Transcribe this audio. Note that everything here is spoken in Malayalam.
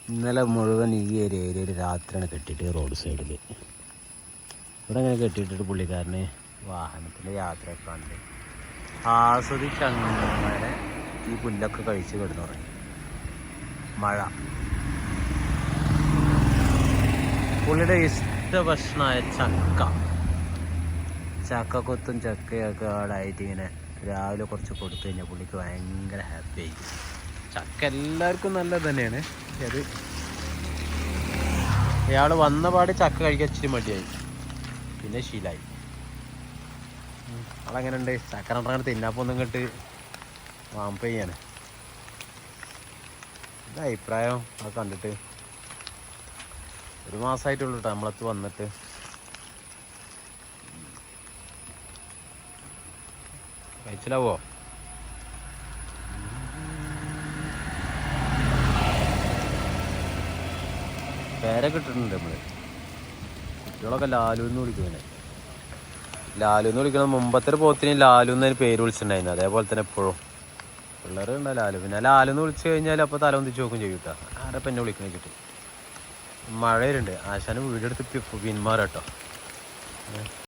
ഇന്നലെ മുഴുവൻ ഈ ഒരു ഏരിയയിൽ രാത്രിയാണ് കെട്ടിയിട്ട് റോഡ് സൈഡിൽ ഇവിടെ അങ്ങനെ കെട്ടിയിട്ടിട്ട് പുള്ളിക്കാരന് വാഹനത്തിൻ്റെ യാത്രയൊക്കെ കണ്ട് ആസ്വദിച്ചങ്ങനെ ഈ പുല്ലൊക്കെ കഴിച്ച് കിടന്നു തുടങ്ങി. മഴ പുള്ളിയുടെ ഇഷ്ട ഭക്ഷണമായ ചക്കക്കൊത്തും ചക്കയൊക്കെ ആടായിട്ട് ഇങ്ങനെ രാവിലെ കുറച്ച് കൊടുത്തു കഴിഞ്ഞാൽ പുള്ളിക്ക് ഭയങ്കര ഹാപ്പി ആയി. ചക്ക എല്ലാവർക്കും നല്ലത് തന്നെയാണ്. അത് ഇയാൾ വന്ന പാട് ചക്ക കഴിക്കാൻ ഇച്ചിരി മടിയായി, പിന്നെ ശീലായി. ആളെങ്ങനെ ഉണ്ട്? ചക്ക രണ്ടെണ്ണം തിന്നാപ്പൊന്നും കെട്ട് വാമ്പ ചെയ്യാണ്. എന്താ അഭിപ്രായം അത് കണ്ടിട്ട്? 1 മാസമായിട്ടുള്ളൂ കേട്ടോ നമ്മളത്ത് വന്നിട്ട്. കഴിച്ചിലാവോ? പേരൊക്കെ ഇട്ടിട്ടുണ്ട് നമ്മൾ. കുട്ടികളൊക്കെ ലാലുന്ന് വിളിക്കുന്നതിനെ. ലാലുന്ന് വിളിക്കണം. മുമ്പത്തെ പോത്തിന് ലാലു എന്നതിന് പേര് വിളിച്ചിട്ടുണ്ടായിരുന്നു. അതേപോലെ തന്നെ എപ്പോഴും പിള്ളേർ ഉണ്ടോ ലാലു. പിന്നെ ലാലുന്ന് വിളിച്ചു കഴിഞ്ഞാൽ അപ്പോൾ തല ഒന്നിച്ച് നോക്കും ചെയ്യും കേട്ടോ. ആരപ്പം എന്നെ വിളിക്കുന്ന വെച്ചിട്ട്. മഴയുണ്ട്. ആശാന് വീടെടുത്ത് പിന്മാറാട്ടോ.